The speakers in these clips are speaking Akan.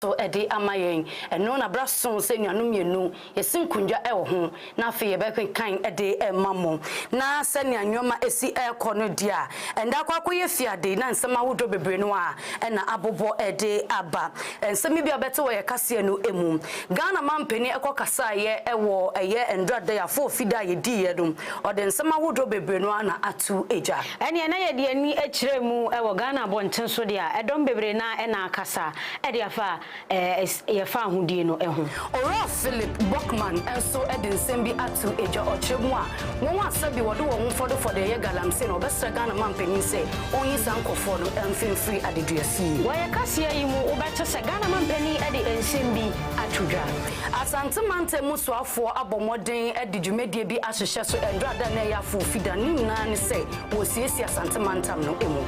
so ede amayen eno na brason se nuanom yenu yesin kundwa ewo ho na afi ye bekan ede emamo na se ne anwoma esi ekọ no dia enda kwakoye fiade na nsema wodo bebre no a na abobo ede aba nsemi bia bete wo ye kase no emu Ghana mampeni ekọ kasa ye ewo eye endrada ya fo fida ye di ye dum ode nsema wodo bebre no na atu eja ene na ye de ani akire mu ewo Ghana bonten so dia edom bebre na na kasa ede afa ye fa ahudie no eho Ora Philip Bockman enso edin sembi atu eja ochemu a won asabi wodo won fodo for the galamse no obesra Ghana mampeni se onyi sankofo no emfimfiri adeduasi wa ye kase yi mu obeche se Ghana mampeni ede ensembi atudwa asante mante musuafo abomoden edidwumedie bi ahehye so endrada na ya fo fida ni na ne se wo siesie asante mantam no emu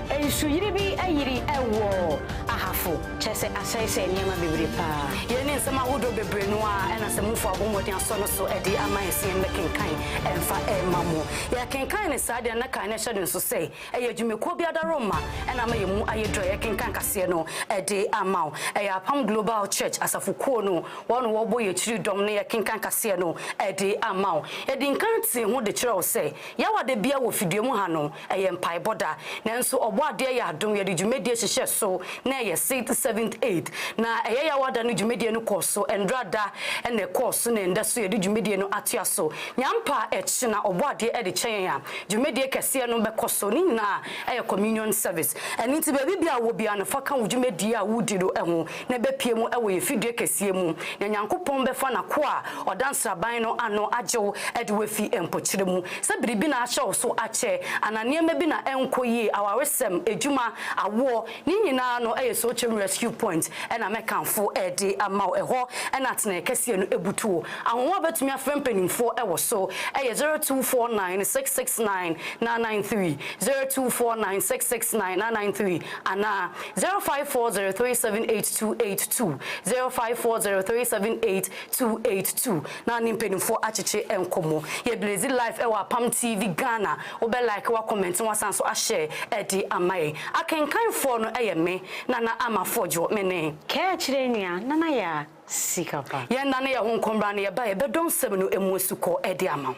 Ensuyiri bi ayiri ewo ahafo chese asese niema bebre pa ye ne nsema wodo bebre no a ena se mufo abomoden aso no so edi amayense mekenkan emfa emamo ya kenkan ne sade na kan ne hye nso se eye dwumeko bi adaroma ena ma yemu ayedro ye kenkan kase no edi amaw eye Apam Global Church asafukuo no wono wo boye chiri dom ne ye kenkan kase no edi amaw edi nkanti ho de kire wo se ya wade bia wo fiduemu ha no eye mpai boda nenso ade ya adom ye dwumedie hyehyɛ so na ye 6th 7th 8th na eye ya wada no dwumedie no koso endrada ene koso na enda so ye dwumedie no atua so nyampa echi na ade de kyen ya dwumedie kese no be koso ni na eye communion service eni ti be bia wo bia no faka wo dwumedie a wudi do eho na be pie mu ewo ye fidie kese mu na nyankopon be fa na ko a odansaban no ano agyew ede we fi empokyere mu se biribi na ahye so ache ananie me bi na enkoyi awaresem ejuma awo ni nyina no so rescue point na mekanfo ede amaw eho na atene kese no ebutuo ahonwa betumi afrem penimfo ewo so 0249669993 0249669993 ana 0540378282 0540378282 na ni penimfo acheche enkomo ye blaze life ewa Apam TV Ghana obe like wa comment wa sanso a share ede amaye akenkan fo no me nana ama Fordjour mene ke chire nua nana ya Sikapa ye nana ya honkombra na ye ba ye bedon sem no emu esuko ede ama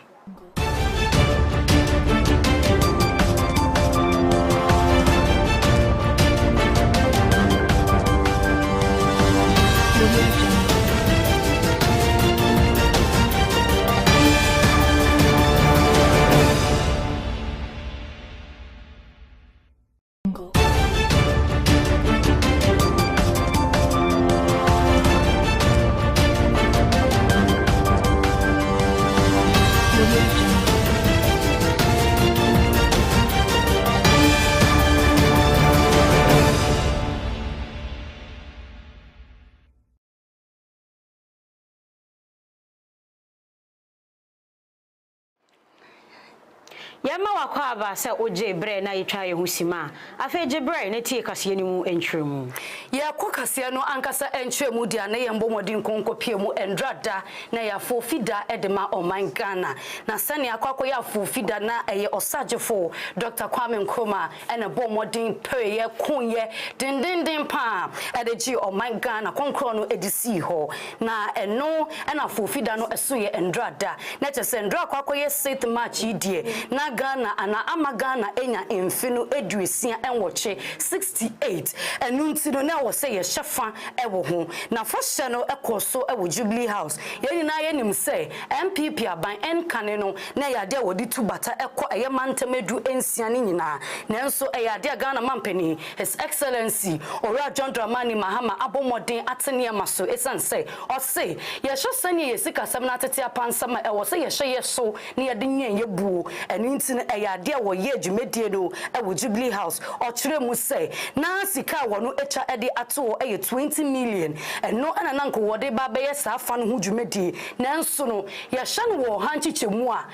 Yema wakwa aba se oje bre na yitwa ye husima afa je bre na tie kase ni mu entwemu ye ko kase no ankasa entwemu dia na ye mbomodin konkopie mu endrada na ya fo fida edema oman Ghana na sane akwakọ ya fo fida na eye osagefo Dr. Kwame Nkrumah ena bomodin pe ye kunye dindindin pa edeji oman Ghana konkro no edisi ho na eno ena fo fida no eso ye endrada na chese ndra akwakọ ye 6th March die na Ghana ana ama Ghana enya emfinu eduesia enwoche 68 enunti no na wo se ye hyefa ewo ho na foshe no ekoso ewo Jubilee House ye na ye nim se MPP aban enkane no na ya de wodi tubata eko eye mantemedu ensia ni nyina nanso eye ade Ghana mampeni His Excellency Ora John Dramani Mahama abomodin atene maso esanse o se ye hye sane ye sikasam na tete apansama ewo se ye hye ye so na ye de nyen ye buo enti eyade wo ye dwumedie no ewo Jubilee House o kire mu say na sika wo no echa ede ato eye 20 million eno ana nanko wo de ba be ye safa no hu dwumedie nanso no ye hye no wo hanchichemu a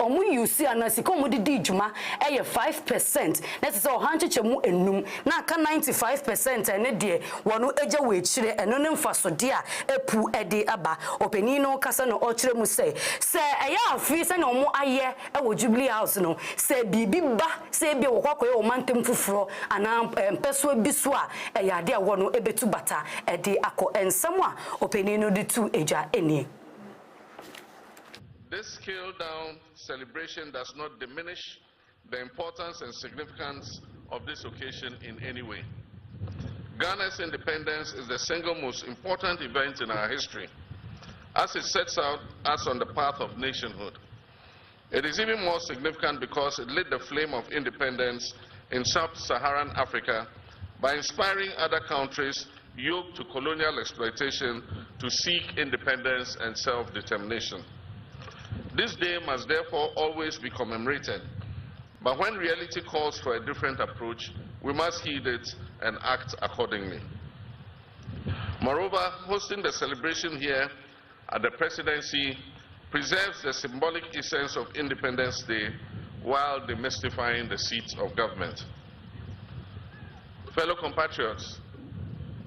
omu yusi ana sika omu di dwuma eye 5% na se o hanchichemu enum na aka 95% ene de wo no eja wo ekire eno ne mfaso de a epu ede aba openi no kasa no o kire mu say eye afi se na omu aye ewo Jubilee House no se bibi ba se bi wo kwakoye o mantem fufuro ana mpeso biso a eyade a wo no ebetu bata ede akọ ensem a opani no de tu eja eni. This scaled down celebration does not diminish the importance and significance of this occasion in any way. Ghana's independence is the single most important event in our history, as it sets out us on the path of nationhood. It is even more significant because it lit the flame of independence in sub-Saharan Africa by inspiring other countries yoked to colonial exploitation to seek independence and self-determination. This day must therefore always be commemorated, but when reality calls for a different approach, we must heed it and act accordingly. Moreover, hosting the celebration here at the presidency preserves the symbolic essence of Independence Day while demystifying the seat of government. Fellow compatriots,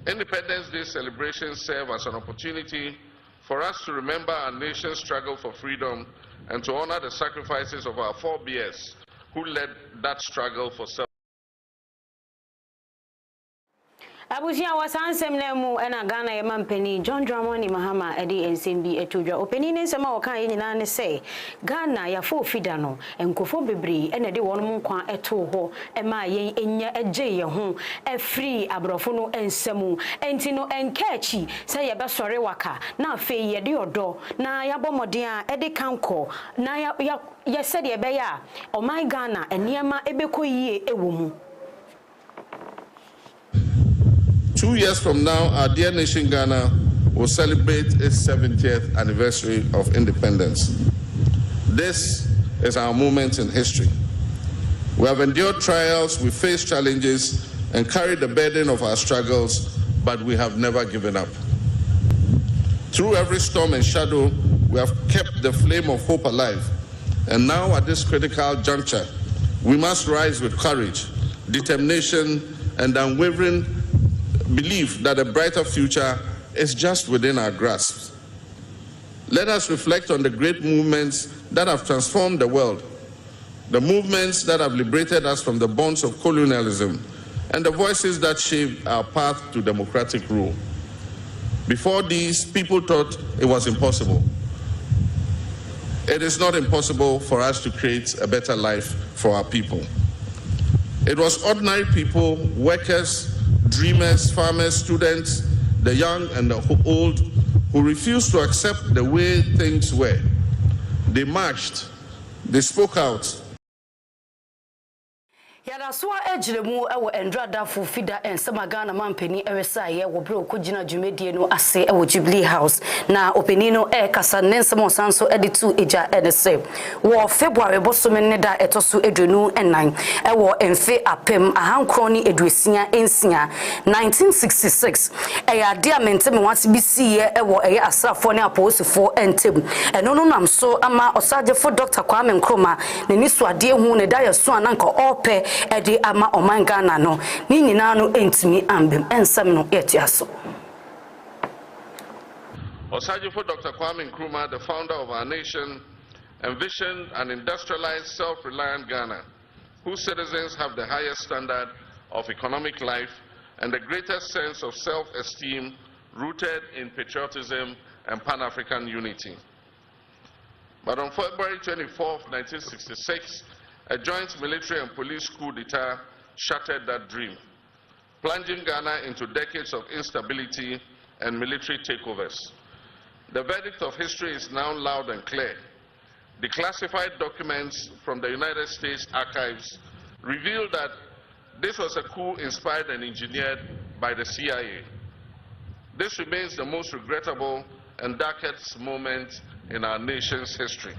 Independence Day celebrations serve as an opportunity for us to remember our nation's struggle for freedom and to honor the sacrifices of our forebears who led that struggle for self. Abusia wasansem na mu ena Ghana ye mampeni John Dramani Mahama edi ensembi etudwa openi ne nsema woka ye nyina ne se Ghana ya fo fida no enkofo bebre ena de wonum nkwa eto ho ema ye enya eje ye ho efri abrofo no ensemu enti no enkachi se ye besore waka na afi ye de odo na ya bomoden a edi kanko na ya se de be ya o my Ghana eniema ebekoyie ewomu. 2 years from now, our dear nation Ghana will celebrate its 70th anniversary of independence. This is our moment in history. We have endured trials, we faced challenges, and carried the burden of our struggles, but we have never given up. Through every storm and shadow, we have kept the flame of hope alive. And now, at this critical juncture, we must rise with courage, determination, and unwavering belief that a brighter future is just within our grasp. Let us reflect on the great movements that have transformed the world, the movements that have liberated us from the bonds of colonialism, and the voices that shaped our path to democratic rule. Before these, people thought it was impossible. It is not impossible for us to create a better life for our people. It was ordinary people, workers, dreamers, farmers, students, the young and the old, who refused to accept the way things were. They marched, they spoke out. Yada so ejiremu ewo endrada fu fida ensema Ghana mampeni ewesa ye wo bre okugina dwumedie no ase ewo Jubilee House na openi no kasa nensema sanso editu eja edese wo February bosome ne da etoso edwenu enan ewo emfe apem ahankro ni eduesia ensia 1966 eya dia menteme wase bisiye ewo eye asrafo ne aposifo entem eno no nam so ama osagefo Dr. Kwame Nkrumah ne nisuade hu ne da yeso ananka ope edi ama oman Ghana no ni nyina no entimi ambem ensem no etiaso. Osagefo Dr. Kwame Nkrumah, the founder of our nation, envisioned an industrialized, self-reliant Ghana, whose citizens have the highest standard of economic life and the greatest sense of self-esteem rooted in patriotism and Pan-African unity. But on February 24, 1966, a joint military and police coup d'etat shattered that dream, plunging Ghana into decades of instability and military takeovers. The verdict of history is now loud and clear. Declassified documents from the United States archives reveal that this was a coup inspired and engineered by the CIA. This remains the most regrettable and darkest moment in our nation's history.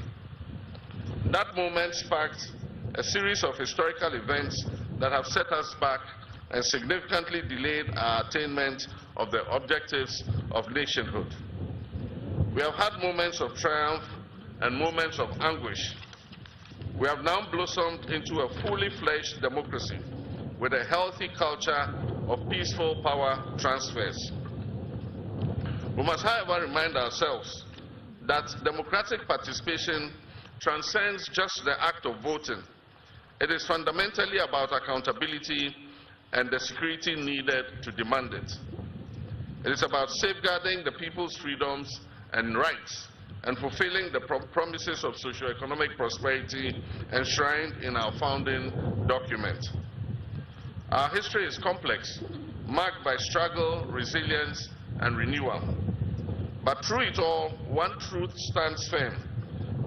That moment sparked a series of historical events that have set us back and significantly delayed our attainment of the objectives of nationhood. We have had moments of triumph and moments of anguish. We have now blossomed into a fully fledged democracy with a healthy culture of peaceful power transfers. We must, however, remind ourselves that democratic participation transcends just the act of voting. It is fundamentally about accountability and the security needed to demand it. It is about safeguarding the people's freedoms and rights and fulfilling the promises of socio-economic prosperity enshrined in our founding document. Our history is complex, marked by struggle, resilience, and renewal. But through it all, one truth stands firm: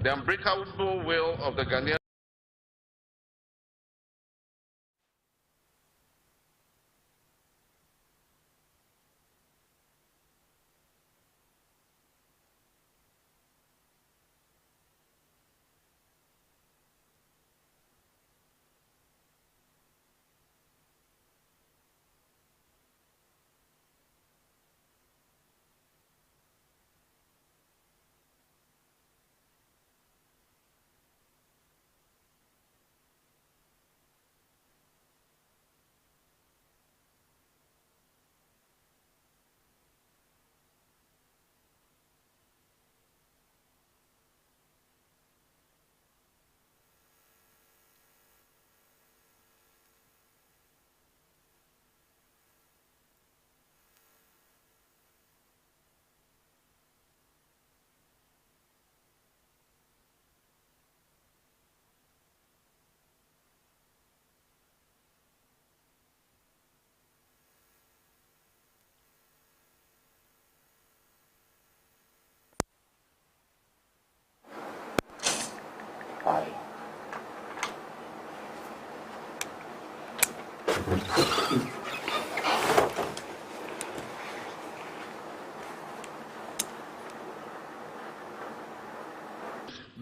the unbreakable will of the Ghanaian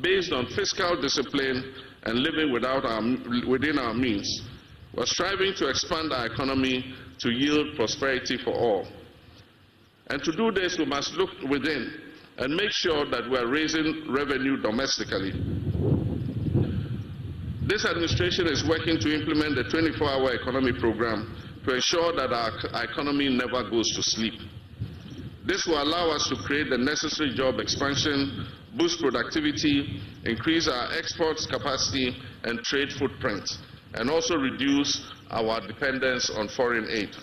based on fiscal discipline and living within our means. We're striving to expand our economy to yield prosperity for all. And to do this, we must look within and make sure that we're raising revenue domestically. This administration is working to implement the 24-hour economy program to ensure that our economy never goes to sleep. This will allow us to create the necessary job expansion, boost productivity, increase our exports capacity and trade footprint, and also reduce our dependence on foreign aid.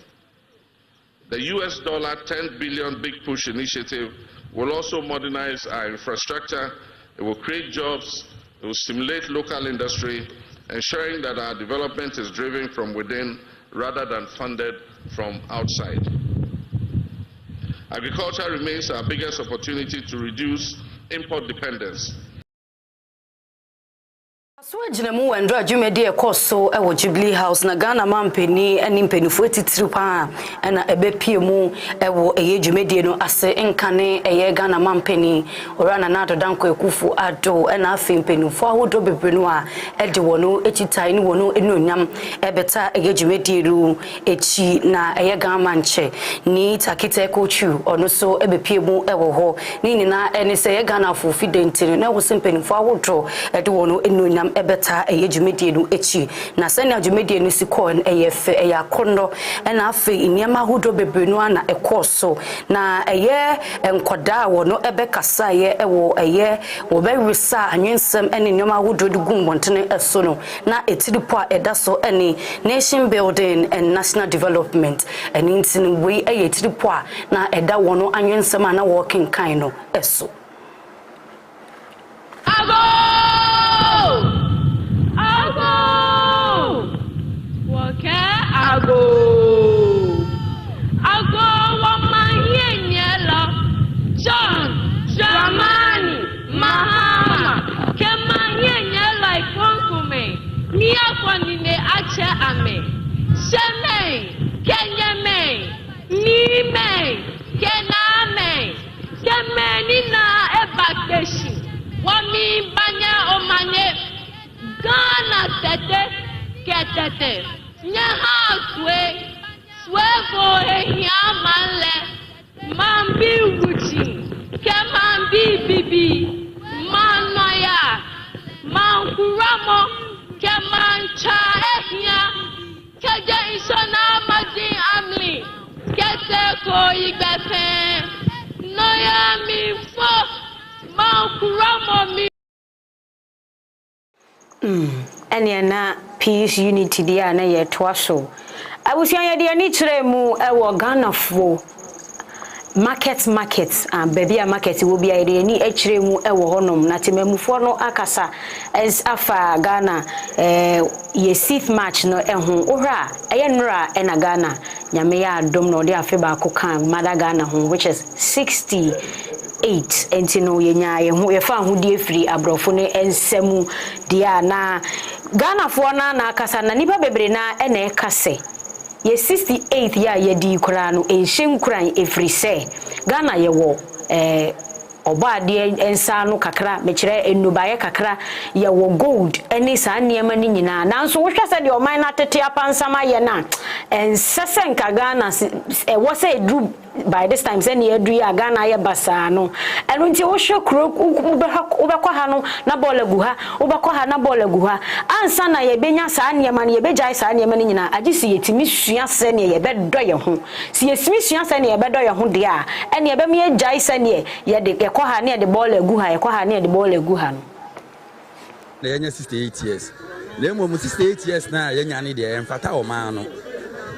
The US $10 billion Big Push initiative will also modernize our infrastructure. It will create jobs, it will stimulate local industry, ensuring that our development is driven from within rather than funded from outside. Agriculture remains our biggest opportunity to reduce import dependence. So ejinemu wendro adwumede ekoso ewo Jubilee House na Ghana mampeni eni mpenufo titiri pa na ebepie mu ewo eye dwumede no ase nkane eye Ghana mampeni orana na adodanko ekufu ado na afi mpenufo ahodo bebrenu a ede wono echitai ni wono enonyam ebeta eye dwumede ru echi na eye Ghana manche ni takite kochu ono so ebepie mu ewo ho ni nyina eni se eye Ghana fo fidentiri na wo mpenufo ahodo ede wono enonyam ebeta eye dwumedie no echi na sene dwumedie no sikon eyefe eyakondo na afi iniama hodo bebrenu na ekoso na eye enkoda wo no ebekasa ye ewo eye wo be resa anwensem ene iniama hodo de gumbontene eso no na etiripo a edaso ene nation building and national development ene ntin we eye etiripo a na eda wo no anwensem na working kind no eso John, Dramani, Mahama, Kemanye like Konkume, Niafonine Ache Ame, Sheme, Kenyame, Nime, Kename, Kemenina Ebakeshi, Wami Banya Omane, Ghana Tete, Ketete, Nyaha Swevo Ehiamale. Mambi Wuchi, Kemambi Bibi, Manaya, Mankuramo, Kemancha Ehia, Keja Isona Madi Amli, Keteko Igbepe, Noya Mi Fo, Mankuramo Mi. Ene na peace unity dia na ye toa so. Abusia ye de ni kire mu e wo Ghana fo market baby a market wo bia ye ni akire mu e wo honom na temamufo no akasa as afa Ghana ye 6th March no ho ohra eye nra e na Ghana nyame ya adom no de afe ba ko kan mother Ghana ho which is 68 enti no ye nya ye ho ye fa ho die firi abrofo ne ensemu dia na Ghana fo na akasa na nipa bebre na e na ekase ye 68th ya ye di kura no enhyen kuran efri se Ghana ye wo obade ensa no kakra mekire enubaye kakra ye wo gold eni sa niema ni nyina nanso wo hwese de oman na tete apansama ye na ensesen ka Ghana wo se dru by this time say near do ya Ghana ye basa no eno nti wo hwe kro ubekwa ha no na bola gu ha ubekwa ha na bola gu ha ansa na ye benya sa niema na ye bejai sa niema ni nyina agisi yetimi sua se ne ye bedo ye ho si yesimi sua se ne ye bedo ye ho de a ene ye bem ye jai se ne ye de ye kwa ha ne de bola gu ha ye kwa ha ne de bola gu ha no na ye nya 68 years le mo 68 years na ye nya ne de emfata o man no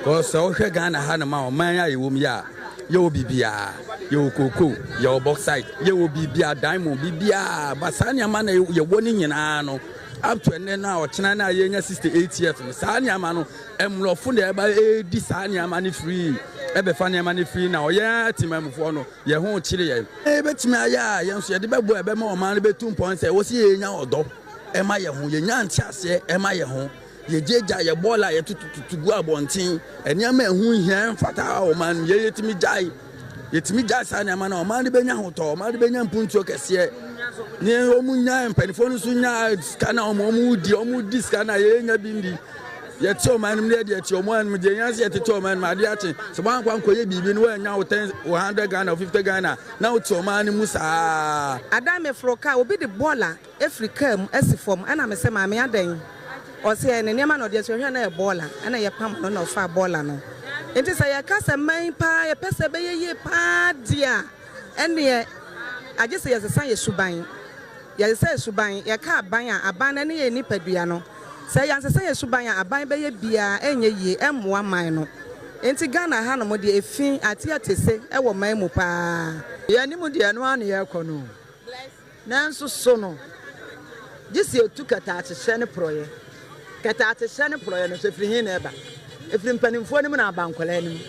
ko so hwe Ghana ha na ma o man ya ye wom ya yo bibia yo koko yo bauxite yo bibia diamond bibia basani ama na ye woni nyina no up to ene na o chena na ye nya 68 years no sani ama no emlofo na eba di sani ama ni free ebe fani ama ni free na o ya timamfo no ye ho chire ye betimi aya ye nso ye de bebo ebe ma o man betu mpon se wo si ye nya odo ema ye ho ye nya ntiase ema ye ho ye jeja ye bola ye tutugu abontin eniama ehu hia mfata o man ye yetimi jai sa na o man de benya hoto o man de benya mpuntu kese ni omunya mpanifo no sunya skana omudi skana ye nya bindi ye ti o man ne de ti o man mu je nya se ti o man ma de ache so ban kwa nkoye bibi no wa nya 100 Ghana or 50 Ghana na o ti o man mu sa adame froka obi de bola africa mu asifom ana me se ma me adan o se ne nema no de so hwe na e bola ana ye pam no na fa bola no enti se ye kasa man pa ye pese be ye pa dia ene age se ye sesan ye suban ye se suban ye ka aban a aban na ne ye nipadua no se ye sesan ye suban a aban be ye bia enye ye emmoa man no enti Ghana ha no mo de efin ate atese e wo man mu pa ye ni mu de no anu ye kono nanso so no gisi etukata atehye ne proye kata atehye ne proye no so firi hin na eba efiri mpanimfo ni mu na abankola ni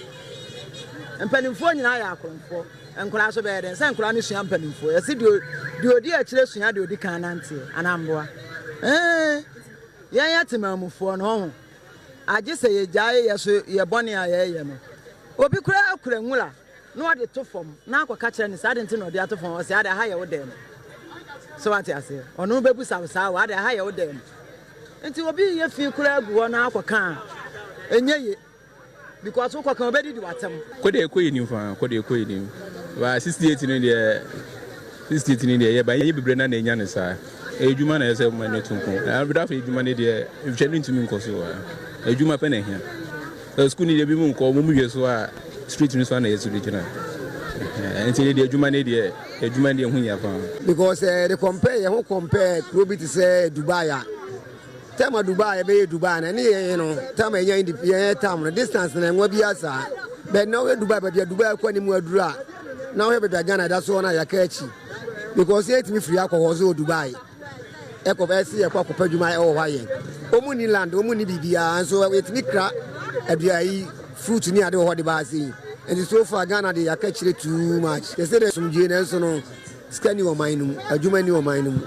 mpanimfo nyina ya akonfo enkola so be den se enkola ni sua mpanimfo yesi de odi akire sua de odi kan nante anamboa ya timamufo no ho age se ye jaye ye so ye bone a ye no obi kura akura nwula no ade to fom na akoka kire ni sa de nti no de ato fom o se ade ha ye wo dem so what you say onu bebu sa wa ade ha ye wo dem nti obi ye fi kura agu na akoka enye ye because ukoka obedi di watem kode ekoyi ni fa kode ekoyi ni wa 68 ni de 68 ni de ye ba ye bibre na enya ne sa ejuma na yese ma ne tunko abida fa ejuma ne de hwehwe ntumi nkoso wa ejuma pe na hia school ni de bi mu nko mu hwe so a street ni so na yesu de kina enti de ejuma ne de ejuma ne hu ya fa because they compare you compare Ruby to say Dubai Tama Dubai be Dubai na ni no tama enya independent time distance na nwa biasa but now Dubai but Dubai kwa ni mu adura now we be Ghana that's one ya kachi because it me free akọ zo Dubai e ko be si e kwa kopadwuma e wo hwaye omuni land omuni bibia so it me kra aduai fruit ni ade wo de ba si and so far Ghana they ya kachi too much they say there some je na so no skani wo mainum adwuma ni wo mainum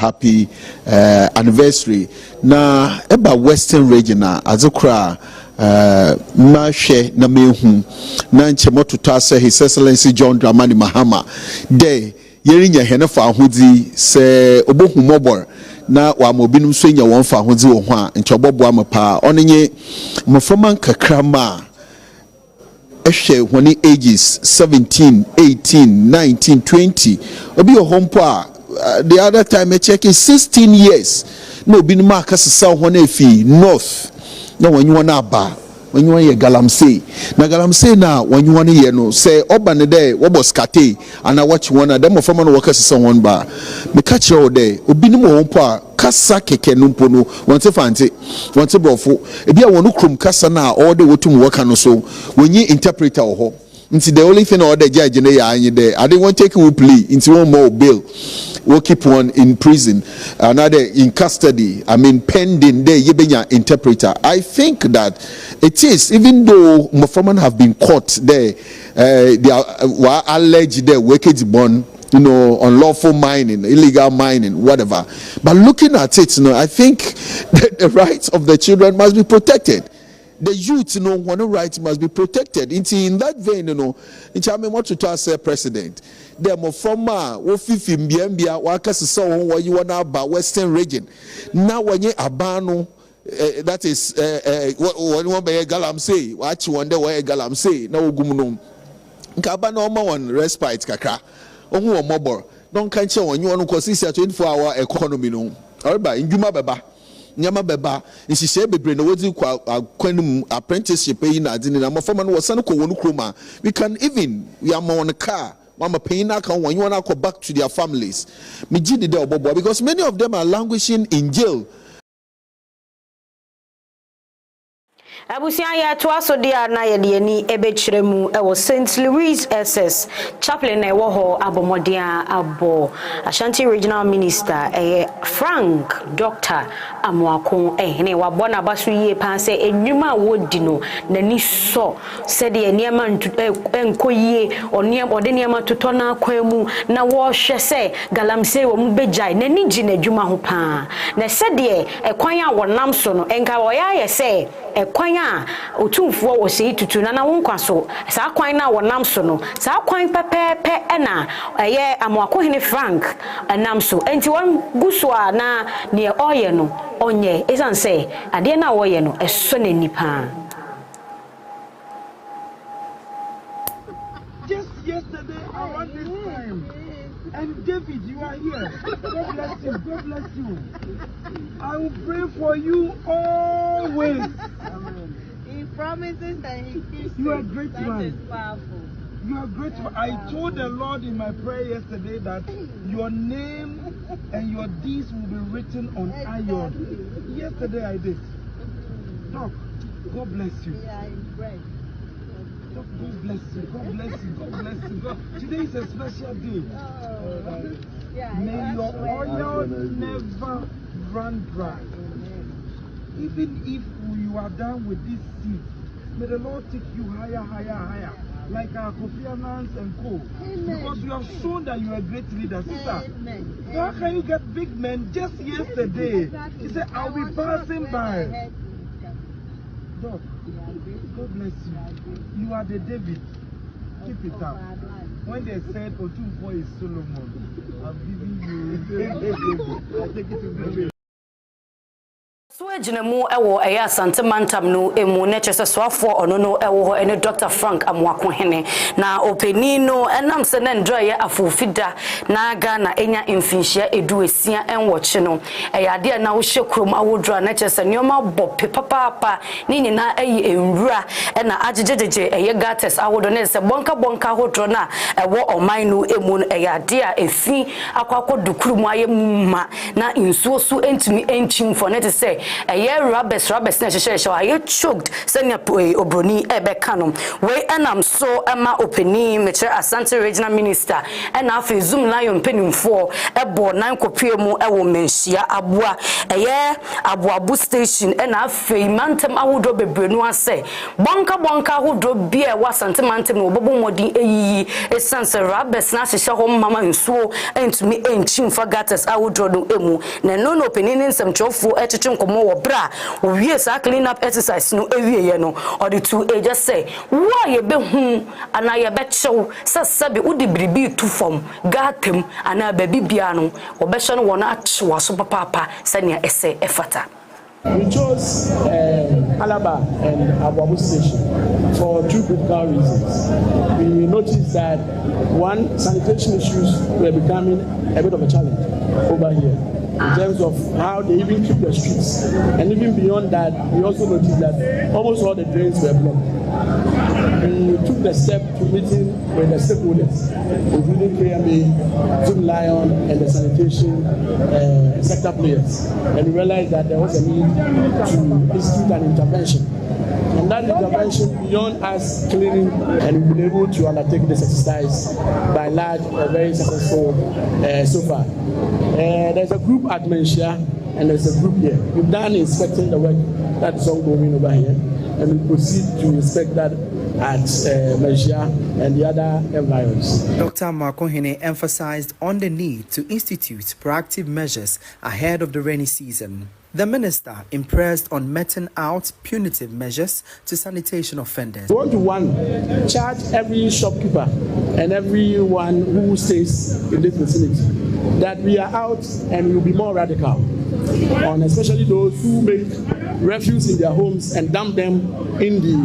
happy anniversary. Na eba Western region azokra mahwe na mehu na nchemo say His Excellency John Dramani Mahama de yerinya henefa ahodi se obohu mobor na wa mobinum so nya won fa ahodi wo ho a nchobobo ampa onenye mofoma kakrama ehwe honi ages 17 18 19 20 obi o hompo a the other time I check is 16 years no bin mark as sa ho na fi north na wanyu na aba wanyu ye galamsey na galamsey na wanyu na ye no say oba ne dey wo boskate ana watch one dem of man work as sa one ba me catch you there obi ni mo hompo a kasa keke no mpo no wonte fante wonte brofo e bia wonu krom kasa na all the wotum work no so wenyi interpreter ho nti the only thing all the judge na ya anyi there I didn't want take we plea into one more bail we'll keep one in prison another in custody pending there yebenya interpreter. I think that it is, even though Mofaman have been caught there they are alleged there wicked born, you know, unlawful mining, illegal mining, whatever, but looking at it, you know, I think that the rights of the children must be protected. The youth, you know, one rights must be protected. In that vein, you know, in Chame what to say president. The Mofoma, Wofifi Mbiambia, Wakas so what you want about Western region. Now when you abano that is what one by Galam say, what you wonder where Galam say, no gumnum. Kabano one respite kaka. Ohu mobile. Don't catch on you want to consist 24-hour economy no. Alright, in Juma Baba. Nyama beba nsi she bebre na wodi kwanum apprenticeship yi na adini na mafama no wasan ko wonu kroma we can even we are on a car mama paying na kan when you want to go back to their families me gidi de obobo because many of them are languishing in jail. Abusia ya twaso dia na ye de ni ebechiremu e wo St. Louis SS chaplain e wo ho abomodia abo Ashanti Regional Minister Frank Dr. Amwako ne wabona basu yie pa se enwuma wodi no nani so se de niema enkoyie ode niema toto na kwemu na wo hwe se galamsey wo mbejai nani gina adwuma ho pa na se de ekwan a wonam so no enka wo ya se ekwan otumfuo wo sei tutu na wonkwa so saa kwan na wonam so no saa kwan pepepe na eye Amwako hene Frank anam so enti won guso a na ne oye no onye esan say ade na woye no eso na nipa. Just yesterday around this time, and David, you are here. God bless you. God bless you. I will pray for you always. Amen. He promises and he keeps. You are a great man. That is powerful. You are great. I told the Lord in my prayer yesterday that your name and your deeds will be written on iron. Yesterday I did. Doc, God bless you. Yeah, I'm great. Doc, God bless you. God bless you. God bless you. God. Today is a special day. Oh, yeah, may your oil never run dry. Even if you are done with this seed, may the Lord take you higher, higher, higher. Like our Kofi Annan and Co. Because you have shown that you are a great leader, sister. Amen. How can you get big men? Just yesterday, he said, I'll be passing by. God, God bless you. You are the David. Keep it up. When they said Otumfo is Solomon, I'm giving you. I take it to David. Swejina mu ewo eya Asante Mantam no emu ne chese swafo ono no ewo ho ene Dr. Frank Amwako hene na openino enam se ne ndra ye afofida na aga na enya mfinhia eduesia enwoche no eya de na wo hye krom awodra na chese nioma bope papa ni nyina eyi enwura na ajejejeje eye gates awodo ne se bonka hodro na ewo oman no emu no eya de a efi akwakọ dukuru mu aye mma na nsuo su entimi enchimfo ne te se rubbers na hyehyɛ aye choked senya obroni ebeka no we enam so ema openi meche Asante Regional Minister ena afi Zoom Lion penimfo ebo nan kopie mu ewo menhia aboa aboabu station ena afi mantem ahodo bebrenu ase bonka ahodo bia wa Asante mantem no obobo modin eyiyi esanse rubbers na hyehyɛ ho mama nsuo entumi enchimfa gatas ahodo no emu na no openi nsem chofo etwetwe nkomo wo bra wie sa clean up exercise no ewie ye no or the two just say wo ye be hu ana ye be chew sasabe udi bribi tu fom gatem ana ba bibia no wo be hye no wo na atwa so papa sania ese efata. We chose Alaba and Abuabu Station for two critical reasons. We noticed that one, sanitation issues were becoming a bit of a challenge over here in terms of how they even keep the streets. And even beyond that, we also noticed that almost all the drains were blocked. We took the step to meeting with the stakeholders, including KMA, Zoom Lion, and the sanitation sector players. And we realized that there was a need to institute an intervention. And that intervention, beyond us cleaning, and we've been able to undertake this exercise by large or very successful so far. There's a group at Menchia, and there's a group here. We've done inspecting the work that is ongoing over here, and we proceed to inspect that at Menchia and the other environs. Dr. Makohene emphasized on the need to institute proactive measures ahead of the rainy season. The minister impressed on meting out punitive measures to sanitation offenders. We want to charge every shopkeeper and everyone who stays in this vicinity that we are out and we will be more radical on especially those who make refuse in their homes and dump them in the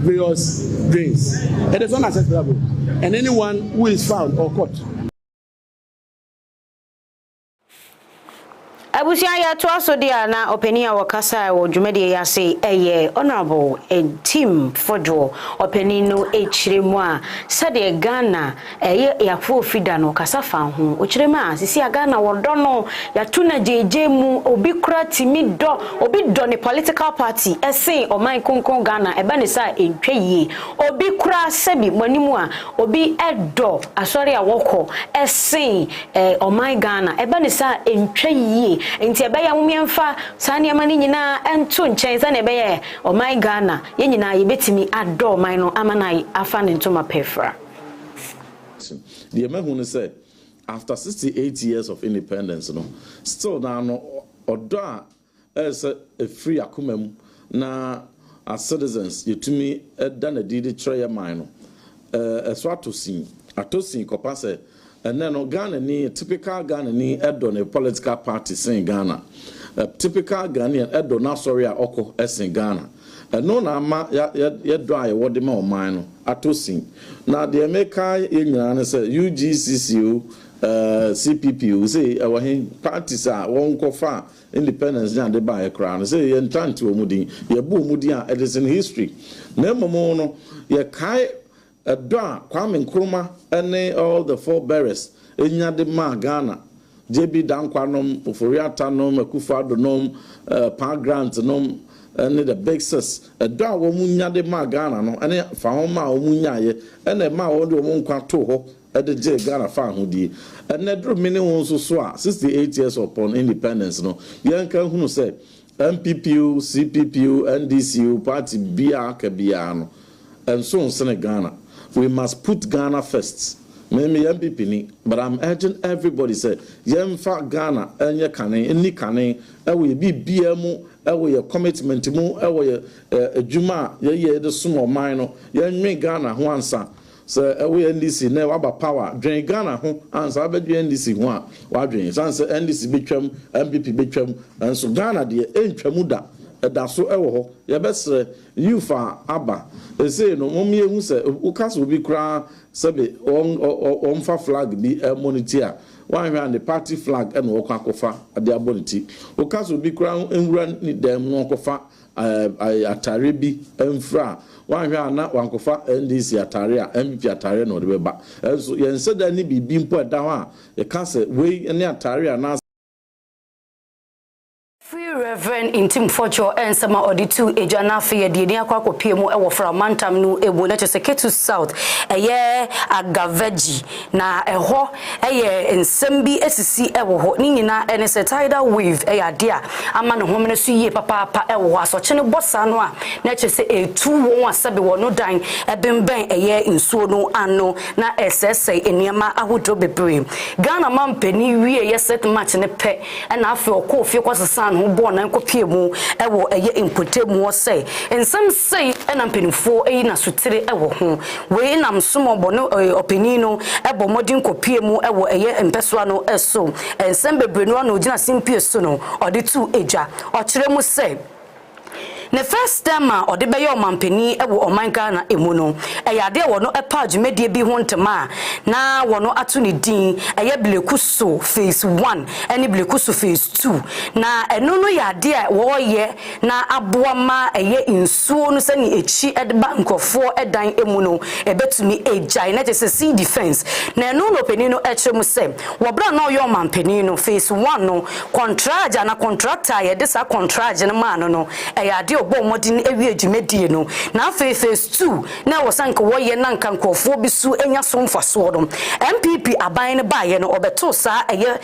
various drains. It is unacceptable. And anyone who is found or caught. Abusia ya to aso dia na openia wakasa wo dwumade ya say eye honorable team Fordjour openi no echiremu a sade Ghana eye ya fofida no kasa fa ho ochirema asisi Ghana wodo no ya tuna jeje mu obi kura timi do obi do ne political party esen oman konkon Ghana eba ne sa entweye obi kura sebi manimu a obi edo asori a woko esen oman Ghana eba ne sa entweye enti ebeya mumiemfa sane amani nyina ento nchen sane ebeye o my Ghana ye nyina ye betimi ado man no amanai afa ne ntoma pefra. The American say after 68 years of independence no still now no odo as a free akumam na as citizens yetumi dana didi treya man no so atosin kopa say and then Ghana ni typical Ghana ni edon a political party in Ghana. Typical Ghanaian edon na sorry oko in Ghana. And no na ma ya dry what the more mine atosin. Now the America in say UGCCU CPPU say our parties are one kofa independence and they buy a crown. Say yen tanti omudi ye bu omudi it is in history. Nemo no ye kai Kwame Nkrumah and all the forebearers in the ma Ghana, JB Dankwanom, Oforiata nom, Akufo-Addo nom, Pa Grant nom, and the big sis. A dog womunya de ma Ghana no, and Fahoma omunya ye, and a ma odo wonka toho at the J Ghana farm hudi. And the drew many ones who swa 68 years upon independence no. Yanka who said MPPU, CPPU, NDCU, Party Bia Kabiano, and so on Ghana. We must put Ghana first. Maybe MPP ni, but I'm urging everybody say, Yemfa Ghana, and ye canning, any canning, and we be BMO, and we a commitment mo, and we a Juma, ye the sumo minor, ye me Ghana once. So we NDC never about power. Drain Ghana home, answer I bet you NDC one. Why drain? Answer NDC become MPP become, and so Ghana the Entramuda. That's so ewo ya best you fa aba e say no momie hu say ukas obi kra sebe on fa flag bi monitor one hwe and the party flag and wo kwakofa ade aboniti ukas obi kra enwura ni dem no kofa atare bi emfra one hwe na wankofa NDC atare a MPP atare no de beba so yen se da ni bibi mpo da ho a e ka say we ne atare a na Reverend Intim Fordjour Nsroma Oditu Ejana fe de ni akwa kopie mu e wo fra mantam nu ebu na chese Ketu South eye agaveji na eho eye nsem bi esisi e wo ho ni nyina ene se tidal wave e ya de a ama ne homene so yie papa e wo aso chene bossa no a na chese etu won asabe wo no dan ebemben eye nsuo no ano na esese eniema ahodo bebre Ghana mampani wie ye set match ne pe e na afi okofie kwasesan ho bo na nkopie mu e wo eye impotemu say ensem say e na mpanifo e na sotire e wo ho we nam somo bo no opini no e bo modin kopie mu e wo eye empesoa no eso ensem bebre no na ogina simpie so no ode tu eja o kire mu say the first time or the bayo mampeni e wo oman Ghana emu no e yade wo no e pa dwumedie bi ho ntema na wo no ato ne din e ye blekuso phase 1 ene blekuso phase 2 na eno no yade a wo ye na aboa ma e ye nsuo no sani echi e de ba nkofo edan emu no e betumi ejai na just see defense na eno no peni no e kyeremu se wo bra na yo mampeni no phase 1 no contract na contractor ye de sa contract ne ma no e yade bo modin ewie dwumedie no na phase 2 na wosanka wo ye na nka nkofo bi su enya so mfaso do MPP aban ne baye no obeto sa eye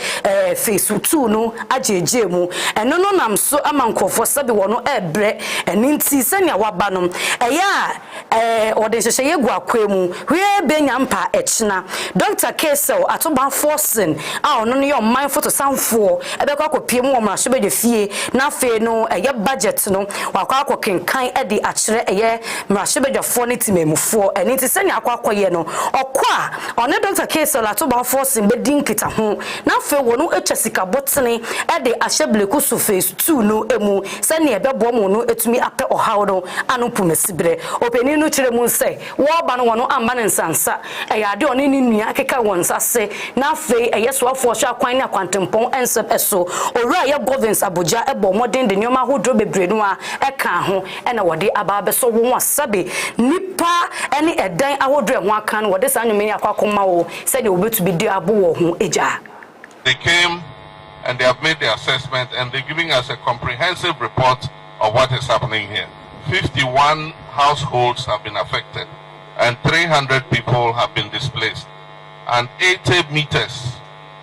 phase 2 no ajeje mu eno no nam so ama nkofo sabe wo no ebre eninti sania waba no eya ode hyehyɛ ye gu akwemu hwe benya mpa echina Dr. Kesel atoba forcing a ono no ye man photo sanfo ebekwa kopie mu omra hye be fie na fe no eye budget no akwa kenkan e de akyere eye mrahwebedwafo ne timemufo eni ti senya akwa ye no okwa one Dr. Kesel atoba forcing be din kita ho na fe wo no etwa sika botene e de ahyeble so phase 2 no emu senya ebebo mo no etumi apɛ ohaw no anopumesibre openi no kyerɛ mu sɛ wo ba no wono amba ne nsansa eye ade one ni nua akeka won sase na fe eye so afo hwa kwan ne akwantempɔn ensep eso owura ye governance Abuja ebo modern de nyoma hodro bebre no a eka ho ena wode ababe so wo asabe nipa ene edan ahodro ho aka no wode sa nwumeni akwakoma wo said you betu bi de abo wo ho eja. They came and they have made the assessment and they're giving us a comprehensive report of what is happening here. 51 households have been affected and 300 people have been displaced and 80 meters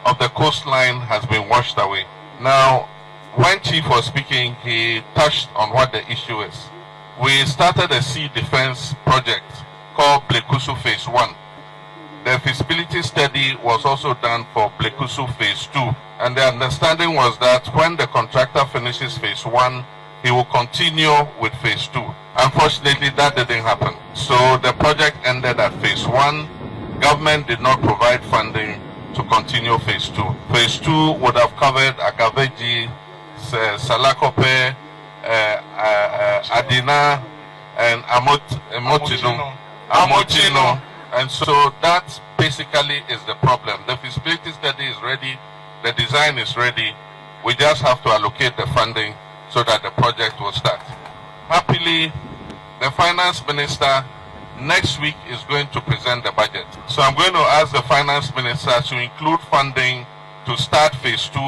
of the coastline has been washed away. Now, when Chief was speaking, he touched on what the issue is. We started a sea defense project called Blekusu Phase 1. The feasibility study was also done for Blekusu Phase 2. And the understanding was that when the contractor finishes Phase 1, he will continue with Phase 2. Unfortunately, that didn't happen. So the project ended at Phase 1. Government did not provide funding to continue Phase 2. Phase 2 would have covered Agaveji, Salakope, Adina, and Amotino. And so that basically is the problem. The feasibility study is ready, the design is ready. We just have to allocate the funding so that the project will start. Happily, the finance minister next week is going to present the budget. So I'm going to ask the finance minister to include funding to start Phase 2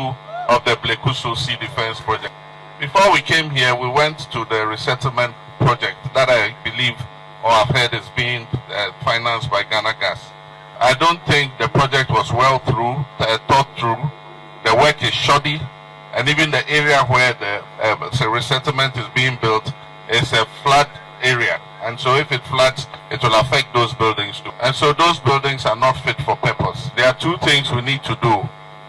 of the Blekusu Sea Defense project. Before we came here, we went to the resettlement project that I believe or I've heard is being financed by Ghana Gas. I don't think the project was well thought through. The work is shoddy, and even the area where the resettlement is being built is a flood area. And so if it floods, it will affect those buildings too. And so those buildings are not fit for purpose. There are two things we need to do.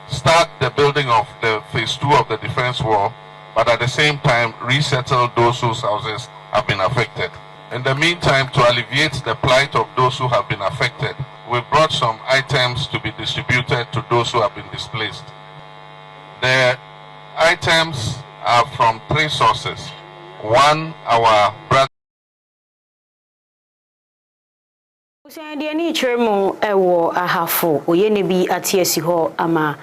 Start the building of the Phase 2 of the defense wall, but at the same time, resettle those whose houses have been affected. In the meantime, to alleviate the plight of those who have been affected, we brought some items to be distributed to those who have been displaced. The items are from 3 sources. One, our brother. Usiandi ani chirmo ewo ahafo oyene bi atiesi ho ama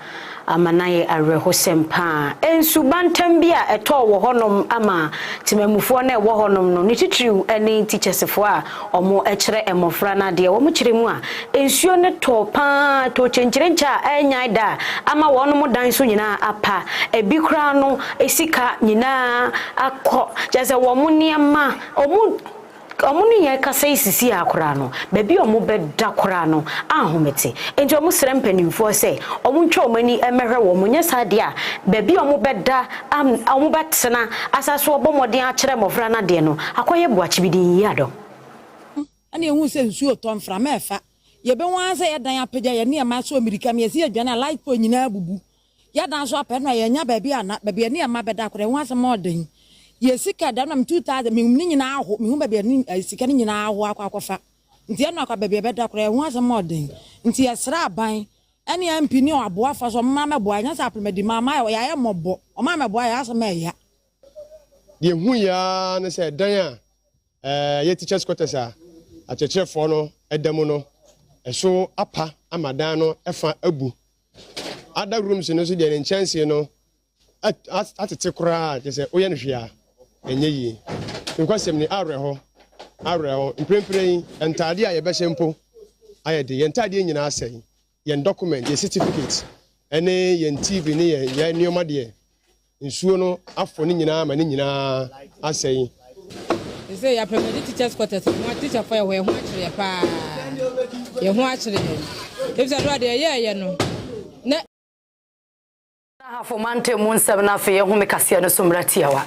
amanaye areho sempa ensu bantam bia eto wo honom ama timamufo na wo honom no ni titiriu eni teachers fo a omo ekire emofra na de wo mo kire mu a ensuo ne to pa to chenchirencha enya da ama wonom dan so nyina apa ebi kra no esika nyina akọ jase wo mo niam omuni ye kasa isisi akora no bebi omo beda kora no ahomete enti omo srempanimfo se omo ntwa omani emehwe wo munye sade a bebi omo beda omo betena asaso obomoden a kire mofra na de no akoye boachi bidin yi ado ana ehu se nsu otomfra mefa ye be wan se ye dan apagya ye ne ma so amerika me ye adwana light po nyina bubu ya dan so apɛ no ye nya bebi ana bebi ne ma beda kora hu asem oden Yesika da na 2000 mi nyina aho mi hu bebe ni sika ni nyina aho akwakofa nti e no akwa bebe beda kora hu asem odin nti yesra aban ene MP ni aboa fa so mama meboa nya sa aplemedi mama ya ya mobo o mama meboa ya asem ya de hu ya ne se dan a ye teachers quarters a chechefo no edam no eso apa amadan no efa abu other rooms no so de chance no atete kora je se oye no hwea enye yi nkwasem ni areho imprempren entade a ye be sempo ayede ye entade nyina asai ye document ye certificate ene ye TV ni ye nioma de nsuo no afo ni nyina ma ni nyina asai say ya permanent teachers quarters mo teacher for ye ho akire pa ye ho akire if say do de ye no na hafo mante munsam na fe ye ho mekase no somratiawa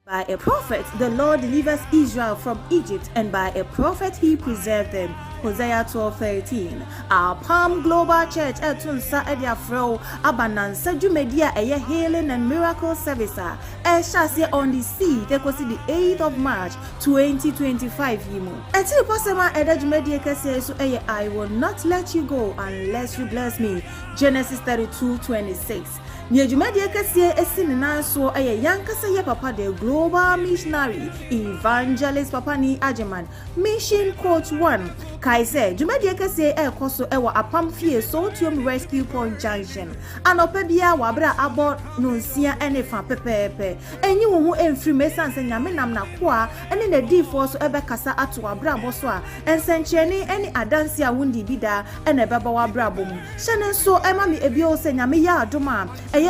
By a prophet, the Lord delivers Israel from Egypt, and by a prophet, he preserved them. Hosea 12:13. Apam Global Church etunsa ediafro abanansa jumedia eye healing and miracle service shall on the sea the 8th of March 2025 yimu. Eti posema eda jumedia kese so I will not let you go unless you bless me. Genesis 32:26. Niejumedi kese esini nanso yankasa ye papa the global missionary evangelist papa ni Ajeman mission coach 1 kaise jumedi kese ekoso ewa apam fie so tuom rescue point junction anopebia wabra abo nonsia enefa pepepe enyi wo hu emfri mesanse nyame nam na koa ene na difo so ebekasa ato wabra abo so a ensencheni ene adansi a wundi bida ene beba wabra abo mu hene so ema mi ebio se nyame ya adoma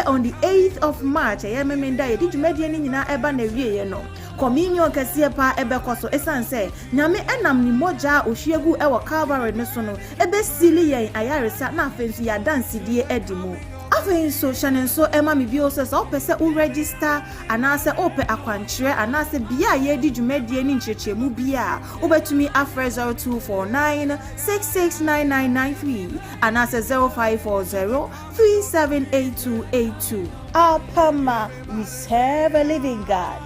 on the 8th of March, memenda ye dijumedi ni nyina eba na wiye no. Communion kese pa ebe koso esanse nyame enam ni moja ohwiegu ewo Calvary ne so no ebe sili yen ayaresa na afensu ya dance die edimu. Afen so shanen so ema mi bio se so pese u register anase ope akwankyere anase bia ye dijumedi ni nchechemu bia obetumi afre 0249 669993 anase 0540 378282. Apam, we serve a living God.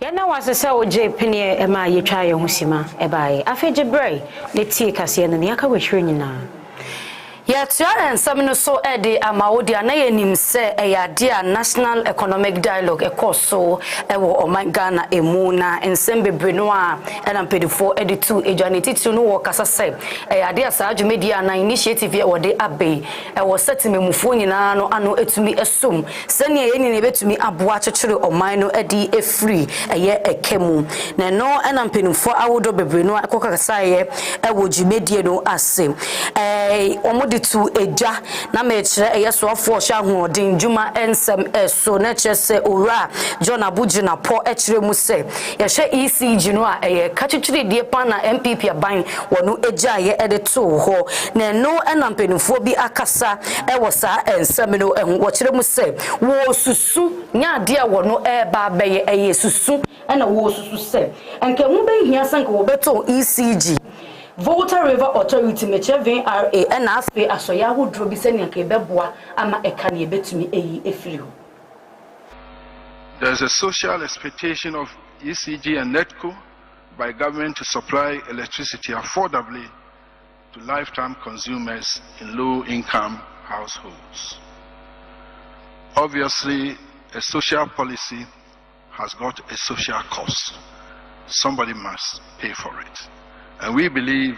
Yana wasese oje penie ema yetwa ye husima ebae afeje brei ne tie kase no ne aka wehwe nyina ya tia ensam no so ede amaodi ana yenim se eyade a national economic dialogue ekoso ewo oman Ghana emu na ensem bebre no a enampedifo ede tu ejanetitu no wo kasa se eyade a saaju media na initiative ye wode abe ewo setimemufo nyina no ano etumi esum sene ye ni ne betumi aboa chechire oman no edi efree eye ekemu na no enampedifo awodo bebre no akokasa ye ewo jumedie no ase omo de to eja na me kire eyeso afo hwa hoodin djuma ensem eso na chese owura John Abugina po ekire mu se ye hwe ECG no a eye kachichiri die pa na MPP aban wono eja ye ede to ho na no enampenufo bi akasa ewo sa ensem no wo kire mu se wo susu nya de wono eba beye eye susu ena wo susu se enke hu be hia sanka wo beto ECG Volta River Authority meche VRA ena aspe asoya hodro bi senia ke beboa ama eka ne betumi eyi efiri ho. There's a social expectation of ECG and NETCO by government to supply electricity affordably to lifetime consumers in low-income households. Obviously, a social policy has got a social cost. Somebody must pay for it. And we believe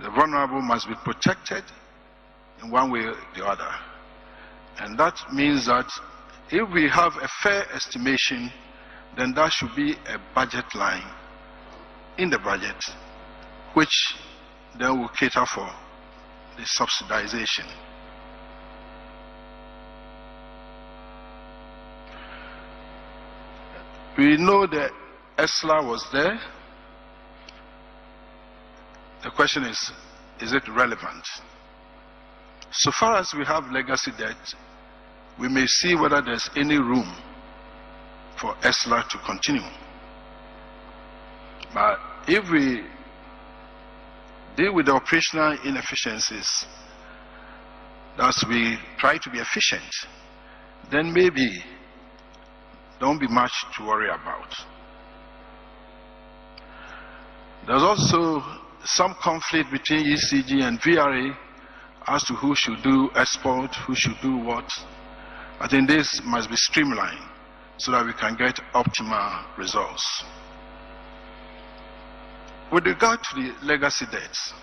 the vulnerable must be protected in one way or the other. And that means that if we have a fair estimation, then that should be a budget line in the budget, which then will cater for the subsidization. We know that ESLA was there. The question is it relevant? So far as we have legacy debt, we may see whether there's any room for ESLA to continue. But if we deal with the operational inefficiencies, thus we try to be efficient, then maybe don't be much to worry about. There's also some conflict between ECG and VRA as to who should do export, who should do what. I think this must be streamlined so that we can get optimal results. With regard to the legacy debts,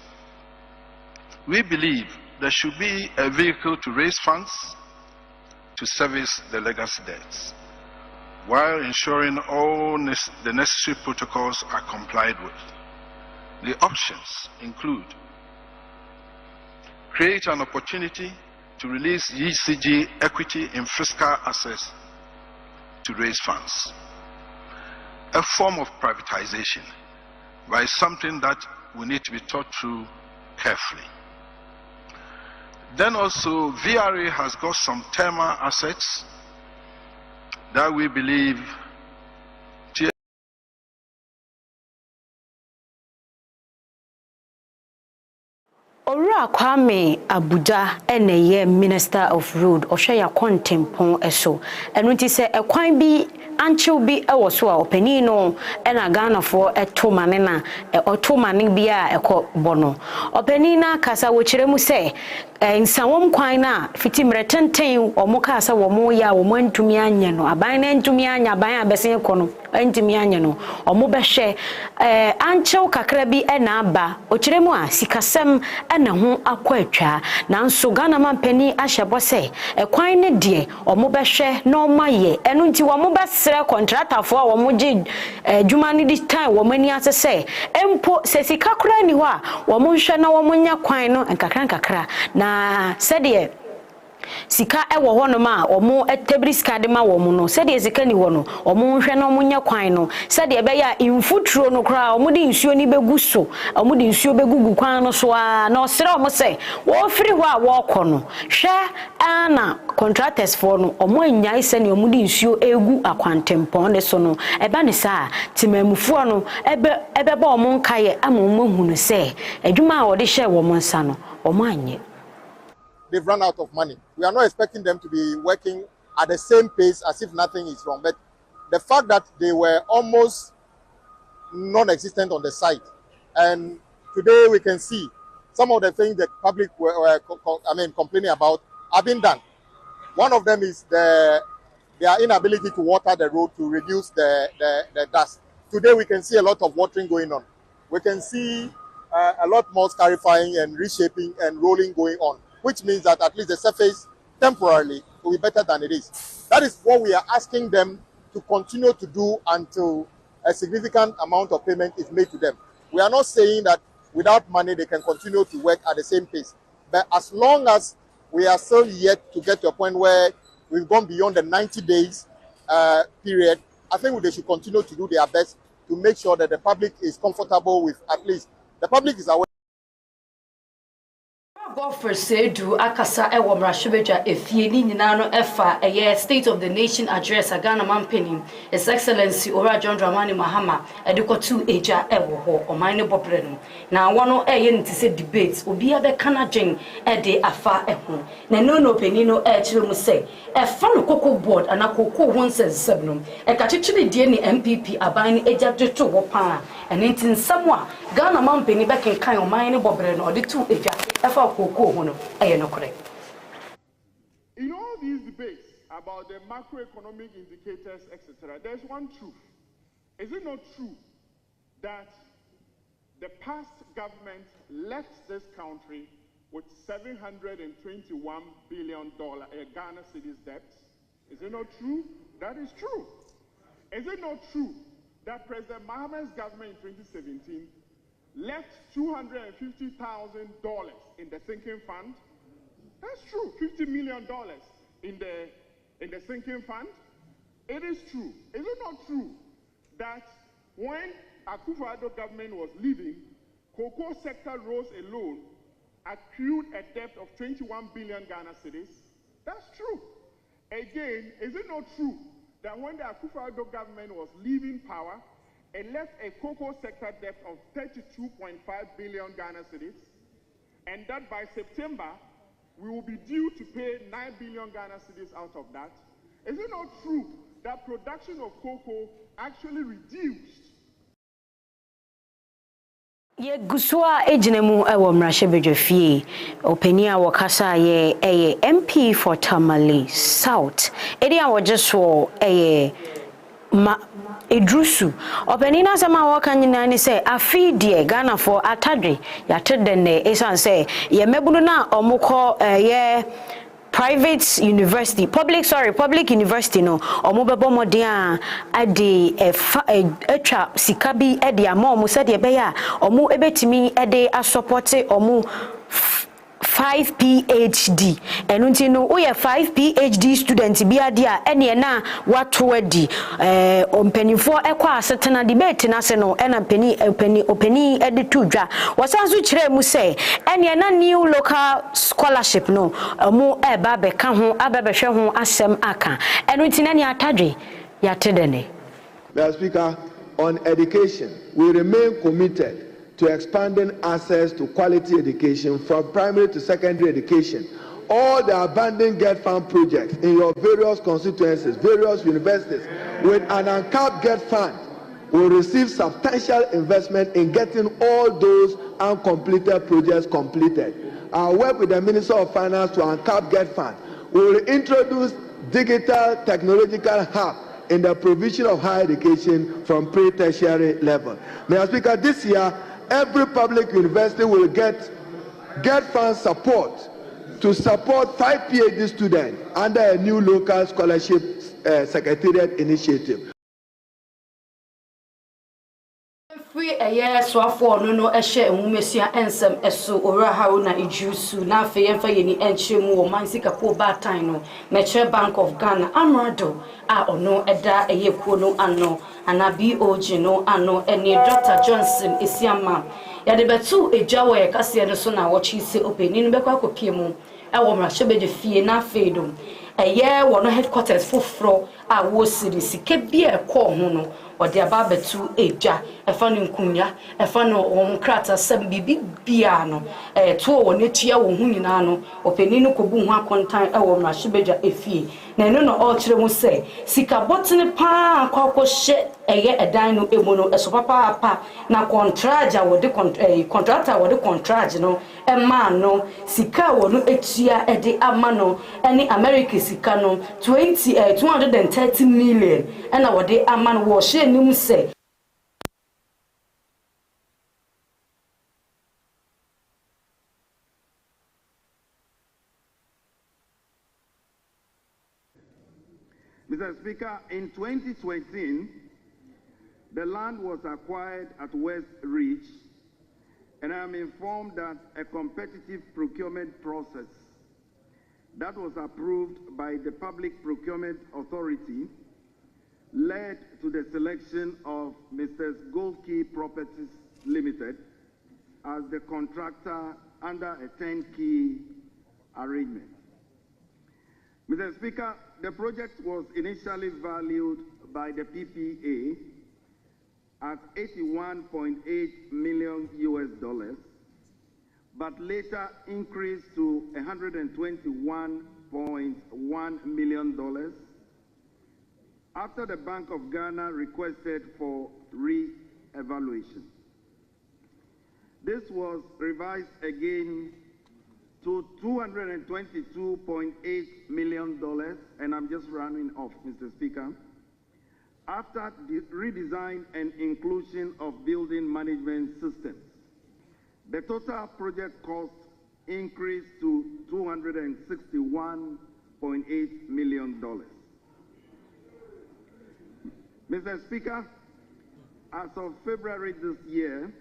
we believe there should be a vehicle to raise funds to service the legacy debts, while ensuring all the necessary protocols are complied with. The options include create an opportunity to release ECG equity in fiscal assets to raise funds, a form of privatization, but it's something that we need to be thought through carefully. Then also, VRA has got some thermal assets that we believe Owura Kwame Abuja eneye Minister of Road ohwe ya kontempon eso enu nti se ekwan bi anchew bi ewo so a opani no ena Ghana for etomane na otomane bia ekọ bono opani na kasa wo kiremu se nsawom kwan na fiti mretenten omuka asa wo mo ya wo mantumi anya no aban na ntumi anya aban abesen kọ no ntumi anya no omo behwe anchew kakra bi ena aba okiremu a sikasem ena ho akwatwa nanso Ghana mampani ahyebo se ekwan ne de omo behwe na omaye enu nti wo mo besere contractor fo a wo mo gi djuma ni this time wo mani asese empo se sikakura ni ho a wo mo hwe na wo mo nya kwan no nkakra na sede sika ewo ho no ma omo etebris card ma wo mu no sede sika ni wo no omo hwe na omo nya kwan no sede be ya infuturo no kra omo de nsuo ni begu so omo de nsuo begugu kwan no so a na osere omo se wo firi ho a wo kọ no hwe ana contractors for no omo anya ise ni omo de nsuo egu akwantempon de so no eba ne sa timamufuo no ebe ba omo nkaye ama omo hunu se adwuma a wo de hye wo mo nsa no omo anye. They've run out of money. We are not expecting them to be working at the same pace as if nothing is wrong. But the fact that they were almost non-existent on the site, and today we can see some of the things the public were complaining about have been done. One of them is their inability to water the road to reduce the dust. Today we can see a lot of watering going on. We can see a lot more scarifying and reshaping and rolling going on, which means that at least the surface temporarily will be better than it is. That is what we are asking them to continue to do until a significant amount of payment is made to them. We are not saying that without money they can continue to work at the same pace. But as long as we are still yet to get to a point where we've gone beyond the 90 days period, I think they should continue to do their best to make sure that the public is comfortable with, at least the public is aware. Godfrey Sedu akasa ewo mrashibedwa efie ni nyina no efa eye State of the Nation address Ghana Mampeni His Excellency Ora John Dramani Mahama edikotu eja ewo ho oman ne bobre no na wono eye ntise debate obi abeka dwen ede afa eho na no peni no kire mu say efa no koko board ana koko ho nsensem no ka chichiri die ni MPP aban ni eja dweto wo pa ene ntinsam Ghana Mampeni beken kan oman ne bobre no ode tu eja efa In all these debates about the macroeconomic indicators, etc., there's one truth. Is it not true that the past government left this country with $721 billion Ghana cedis debt? Is it not true? That is true. Is it not true that President Mahama's government in 2017 left $250,000 in the sinking fund? That's true. $50 million in the sinking fund. It is true. Is it not true that when Akufo-Addo government was leaving, cocoa sector rose alone accrued a debt of 21 billion Ghana cedis? That's true. Again, is it not true that when the Akufo-Addo government was leaving power, it left a cocoa sector debt of 32.5 billion Ghana cedis, and that by September, we will be due to pay 9 billion Ghana cedis out of that? Is it not true that production of cocoa actually reduced? Ye gusua ejinemu ewo mrashebedwe fie openi a wakasa ye MP for Tamale South edi a wojeso ma edrusu openi na sama waka nyina ni se afi de Ghana for atadwe yatede ne esan se ye mebunu na omukọ ye private university public university no omobebo modern ade etwa sikabi ede amom se de be ya omu ebetimi ede asupporte omu 5 PhD enunti no wo ye 5 PhD student bi ade a ene na wato adi ompanifo ekwa asetena debate na se no ena openi ede tudwa wasanso kire mu se ene na new local scholarship no mu eba be ka ho abebehwe ho asem aka enunti na ne atadwe yatedene. Mr. Speaker, on education we remain committed to expanding access to quality education from primary to secondary education. All the abandoned GET Fund projects in your various constituencies, various universities, with an uncapped GET Fund will receive substantial investment in getting all those uncompleted projects completed. I'll work with the Minister of Finance to uncap GET Fund. We will introduce digital technological hub in the provision of higher education from pre-tertiary level. Mr. Speaker, this year, every public university will get fund support to support 5 PhD students under a new local scholarship secretariat initiative. Free a year so for no ehye enwumesia ensem eso ora hauna ijusu na afa yemfa yeni enchemu o man Sikapa batan no Metro Bank of Ghana amrado a ono eda eyekuo no ano ana BOG no ano ene Dr. Johnson Esiama ya de betu ejawo ye kase no so na wochi se openi no bekwa kopie mu e wo mrashebede fie na afedom eye wo no headquarters foforo a wo siri sike bia ekọ ho no odi aba betu eja efa no nkunya efa no won krata sam bibi bia no to wo netia wo hu nyina no openi no kobu hu akontan e wo mrashebede efie na eno no o kire mu se sikabotene pa akwa hye eye edan no emu no eso papa apa na contractor wo de contractor wo de contract no ema no sika wo no etia ede ama no ene America sika no 230 million ena wo de ama no wo hye nim se Mr. Speaker, in 2020, the land was acquired at West Ridge and I am informed that a competitive procurement process that was approved by the Public Procurement Authority led to the selection of Mr. Goldkey Properties Limited as the contractor under a turnkey arrangement. Mr. Speaker, the project was initially valued by the PPA at $81.8 million, but later increased to $121.1 million after the Bank of Ghana requested for re-evaluation. This was revised again to $222.8 million, and I'm just rounding off, Mr. Speaker, after the redesign and inclusion of building management systems. The total project cost increased to $261.8 million. Mr. Speaker, as of February this year,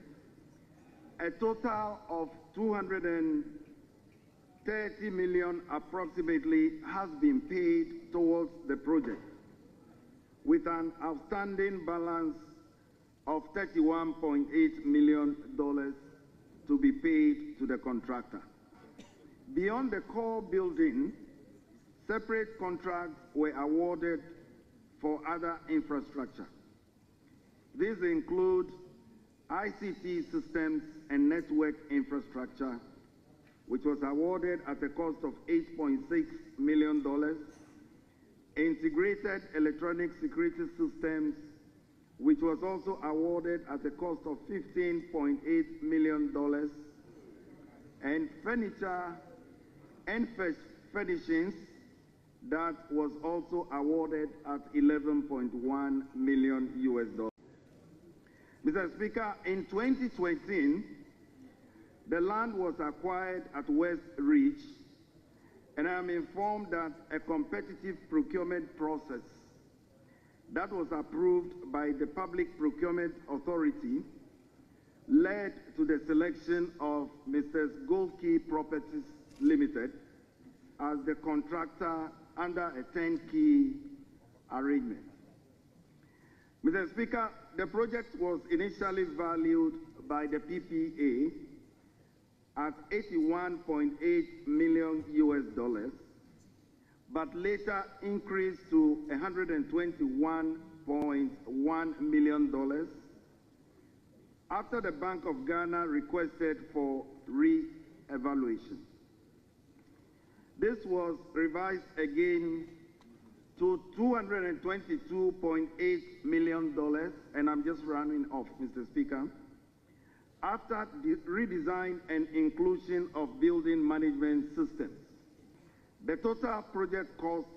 a total of $230 million approximately has been paid towards the project, with an outstanding balance of $31.8 million to be paid to the contractor. Beyond the core building, separate contracts were awarded for other infrastructure. These include ICT systems and network infrastructure, which was awarded at a cost of $8.6 million, integrated electronic security systems, which was also awarded at a cost of $15.8 million, and furniture and furnishings that was also awarded at $11.1 million. Mr. Speaker, in 2020, the land was acquired at West Reach, and I am informed that a competitive procurement process that was approved by the Public Procurement Authority led to the selection of Mr. Goldkey Properties Limited as the contractor under a turnkey arrangement. Mr. Speaker, the project was initially valued by the PPA at $81.8 million, but later increased to $121.1 million after the Bank of Ghana requested for re-evaluation. This was revised again to $222.8 million, and I'm just rounding off, Mr. Speaker, after the redesign and inclusion of building management systems. The total project cost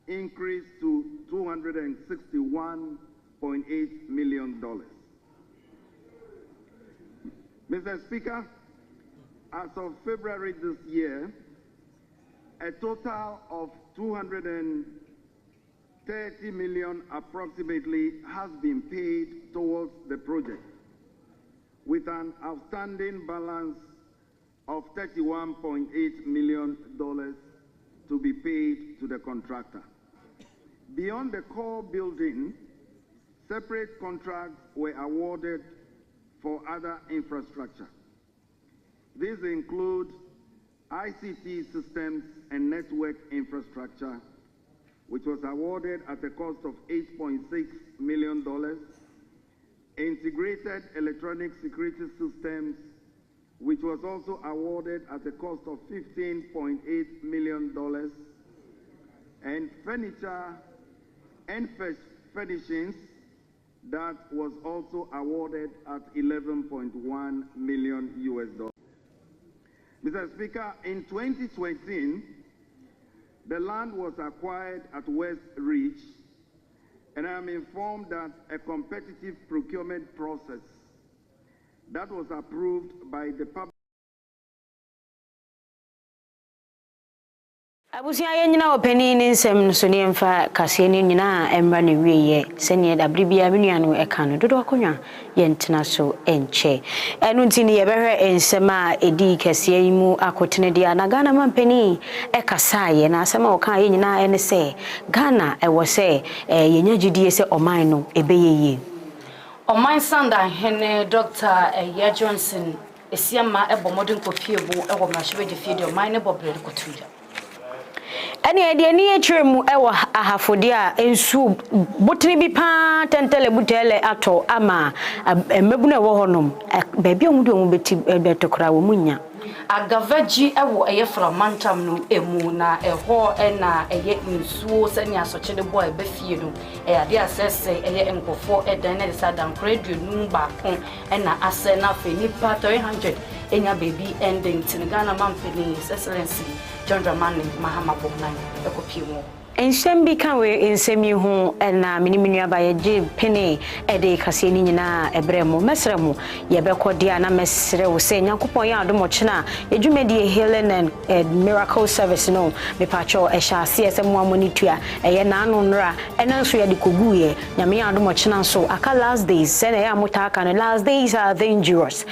increased to $261.8 million. Mr. Speaker, as of February this year, a total of $230 million approximately has been paid towards the project, with an outstanding balance of $31.8 million to be paid to the contractor. Beyond the core building, separate contracts were awarded for other infrastructure. These include ICT systems and network infrastructure, which was awarded at a cost of $8.6 million, integrated electronic security systems, which was also awarded at a cost of $15.8 million, and furniture and furnishings that was also awarded at $11.1 million. Mr. Speaker, in 2020, the land was acquired at West Reach, and I am informed that a competitive procurement process that was approved by the public. Abusia ye nyina opani ne nsem so ne mfa kase ne nyina emra ne wieye sene da bribia menua no eka no dodo akonwa ye ntena so enche enu ntini ye behwe ensem a edi kase yi mu akotene dia na Ghana mampani ekasa ye na asema oka ye nyina ene se Ghana ewo se ye nya gidie se oman no ebeyeye oman sanda hene Dr. Johnson esiama ebomodin kopiebo ewo mashebe de fie oman ne bobre kotuja ani ade ani etwemu ewo ahafode a ensu botini bi pa tentele butele ato ama mebu na ewo honom baabi omude omu beti betokra wo munya agavaji ewo eye framantam no emu na eho na eye nsuo sani asoche de boy be fie no ade asese eye enkofo edan na desadan credo nu ba kon na ase na fe nipa 300 enya baby ending Ghana mampeni excellency John Dramani Mahama Bognan ekopimo ensem bi kan we ensem yi ho na meniminu aba ye je pene ede kase ni nyina ebremu mesremu ye bekodia na mesre wo se Nyankopon ya adomo chena edwumedie healing and miracle service no me pacho ehya ase esem amoni tua eye na anu nra ena nso ye de koguye nyame ya adomo chena so aka last days se na ya mutaka no last days are dangerous